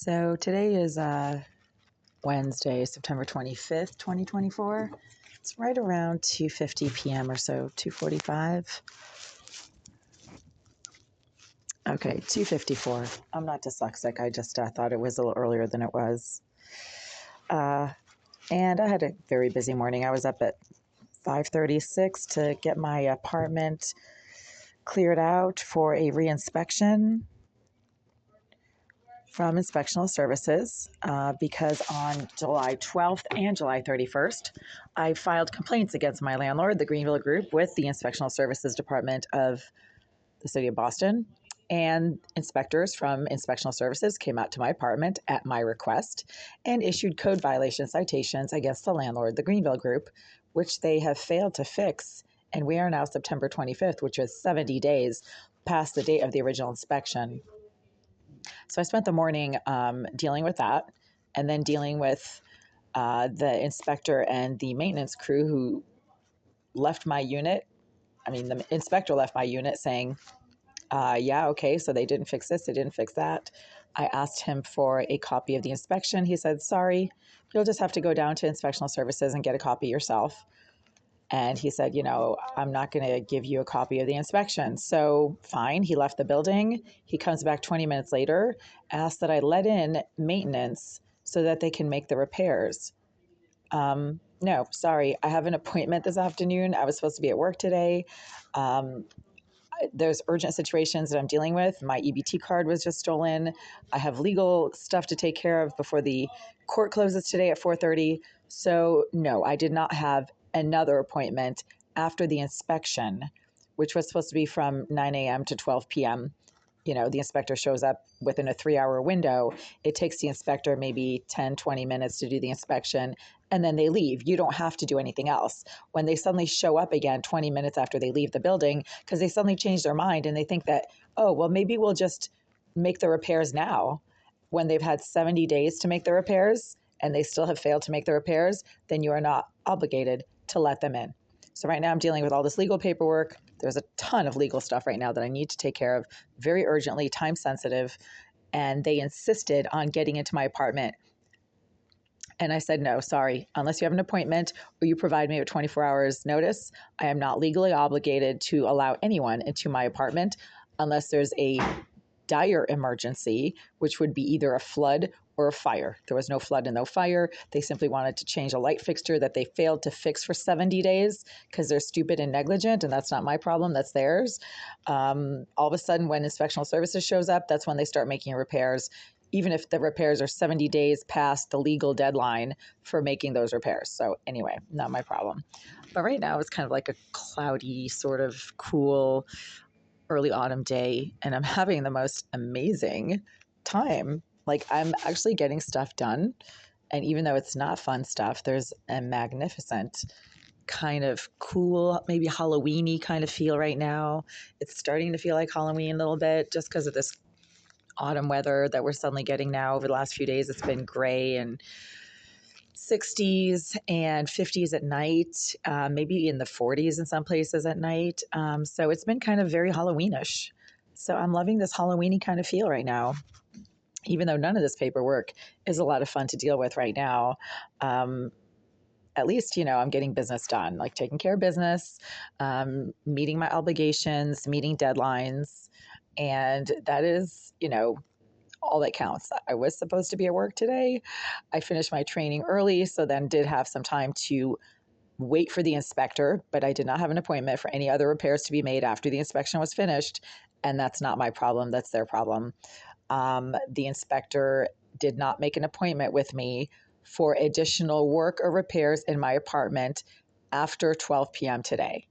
So today is Wednesday, September 25th, 2024. It's right around 2:50 p.m. or so, 2:45. Okay, 2:54. I'm not dyslexic. I just thought it was a little earlier than it was. And I had a very busy morning. I was up at 5:36 to get my apartment cleared out for a reinspection from Inspectional Services because on July 12th and July 31st, I filed complaints against my landlord, the Greenville Group, with the Inspectional Services Department of the City of Boston. And inspectors from Inspectional Services came out to my apartment at my request and issued code violation citations against the landlord, the Greenville Group, which they have failed to fix. And we are now September 25th, which is 70 days past the date of the original inspection. So I spent the morning dealing with that and then dealing with the inspector and the maintenance crew who left my unit. I mean, the inspector left my unit saying, yeah, okay, so they didn't fix this, they didn't fix that. I asked him for a copy of the inspection. He said, sorry, you'll just have to go down to Inspectional Services and get a copy yourself. And he said, I'm not going to give you a copy of the inspection. So fine, he left the building. He comes back 20 minutes later, asked that I let in maintenance so that they can make the repairs. No, sorry, I have an appointment this afternoon. I was supposed to be at work today. There's urgent situations that I'm dealing with. My EBT card was just stolen. I have legal stuff to take care of before the court closes today at 4:30. So no, I did not have another appointment after the inspection, which was supposed to be from 9 a.m. to 12 p.m. The inspector shows up within a 3-hour window. It takes the inspector maybe 10, 20 minutes to do the inspection, and then they leave. You don't have to do anything else. When they suddenly show up again 20 minutes after they leave the building, because they suddenly change their mind and they think that, oh, well, maybe we'll just make the repairs now, when they've had 70 days to make the repairs and they still have failed to make the repairs, then you are not obligated to let them in. So right now I'm dealing with all this legal paperwork. There's a ton of legal stuff right now that I need to take care of very urgently, time sensitive. And they insisted on getting into my apartment. And I said, no, sorry, unless you have an appointment or you provide me with 24 hours notice, I am not legally obligated to allow anyone into my apartment unless there's a dire emergency, which would be either a flood or a fire. There was no flood and no fire. They simply wanted to change a light fixture that they failed to fix for 70 days because they're stupid and negligent, and that's not my problem, that's theirs. All of a sudden, when Inspectional Services shows up, that's when they start making repairs, even if the repairs are 70 days past the legal deadline for making those repairs. So anyway, not my problem. But right now it's kind of like a cloudy, sort of cool early autumn day, and I'm having the most amazing time. Like, I'm actually getting stuff done. And even though it's not fun stuff, there's a magnificent kind of cool, maybe Halloween-y kind of feel right now. It's starting to feel like Halloween a little bit just because of this autumn weather that we're suddenly getting now. Over the last few days, it's been gray and 60s and 50s at night, maybe in the 40s in some places at night. So it's been kind of very Halloweenish. So I'm loving this Halloween-y kind of feel right now, even though none of this paperwork is a lot of fun to deal with right now. At least, I'm getting business done, like taking care of business, meeting my obligations, meeting deadlines. And that is, all that counts. I was supposed to be at work today. I finished my training early, so then did have some time to wait for the inspector, but I did not have an appointment for any other repairs to be made after the inspection was finished. And that's not my problem. That's their problem. The inspector did not make an appointment with me for additional work or repairs in my apartment after 12 p.m. today.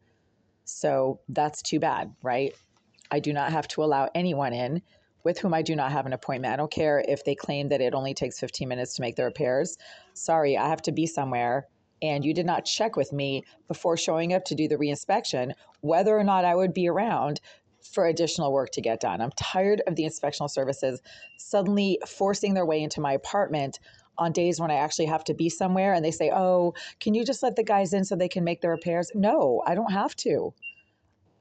So that's too bad, right? I do not have to allow anyone in with whom I do not have an appointment. I don't care if they claim that it only takes 15 minutes to make the repairs. Sorry, I have to be somewhere, and you did not check with me before showing up to do the reinspection whether or not I would be around for additional work to get done. I'm tired of the Inspectional Services suddenly forcing their way into my apartment on days when I actually have to be somewhere, and they say, oh, can you just let the guys in so they can make the repairs? No, I don't have to.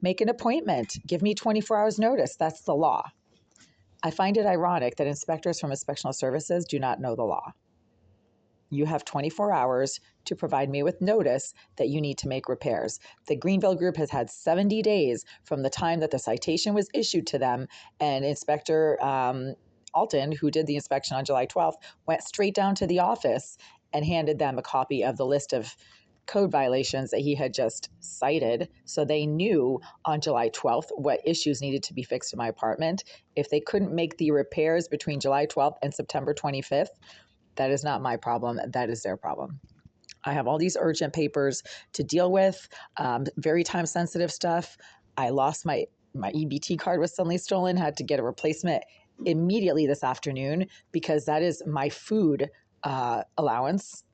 Make an appointment. Give me 24 hours notice. That's the law. I find it ironic that inspectors from inspectional services do not know the law. You have 24 hours to provide me with notice that you need to make repairs. The Greenville Group has had 70 days from the time that the citation was issued to them, and Inspector Alton, who did the inspection on July 12th, went straight down to the office and handed them a copy of the list of code violations that he had just cited. So they knew on July 12th what issues needed to be fixed in my apartment. If they couldn't make the repairs between July 12th and September 25th, that is not my problem. That is their problem. I have all these urgent papers to deal with, very time sensitive stuff. I lost my EBT card was suddenly stolen, had to get a replacement immediately this afternoon because that is my food allowance,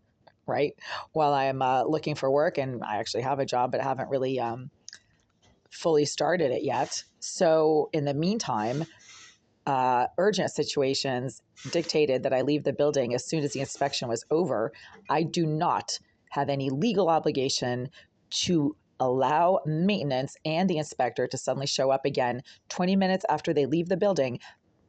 right? While I am looking for work, and I actually have a job, but I haven't really fully started it yet. So in the meantime, urgent situations dictated that I leave the building as soon as the inspection was over. I do not have any legal obligation to allow maintenance and the inspector to suddenly show up again 20 minutes after they leave the building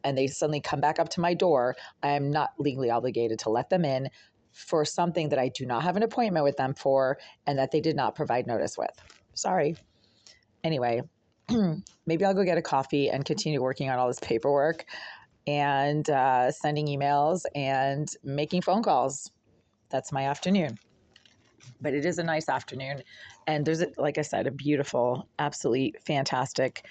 and they suddenly come back up to my door. I am not legally obligated to let them in for something that I do not have an appointment with them for and that they did not provide notice with. Sorry. Anyway, maybe I'll go get a coffee and continue working on all this paperwork and sending emails and making phone calls. That's my afternoon. But it is a nice afternoon. And there's, like I said, a beautiful, absolutely fantastic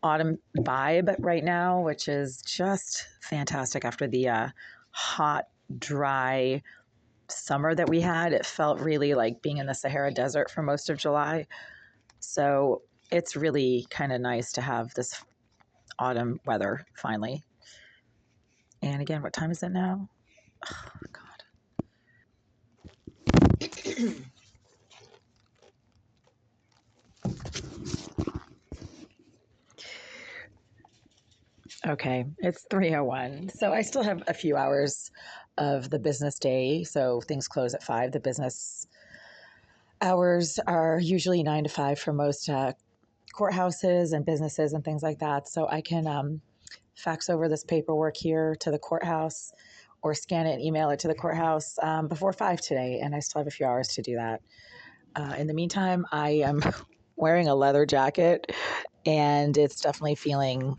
autumn vibe right now, which is just fantastic after the hot, dry summer that we had. It felt really like being in the Sahara Desert for most of July. So it's really kind of nice to have this autumn weather finally. And again, what time is it now? Oh, God. Okay, it's 3:01. So I still have a few hours of the business day. So things close at 5. The business hours are usually 9 to 5 for most courthouses and businesses and things like that. So I can fax over this paperwork here to the courthouse or scan it and email it to the courthouse before 5 today. And I still have a few hours to do that. In the meantime, I am wearing a leather jacket and it's definitely feeling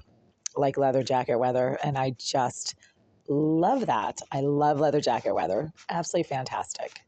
like leather jacket weather. And I just love that. I love leather jacket weather. Absolutely fantastic.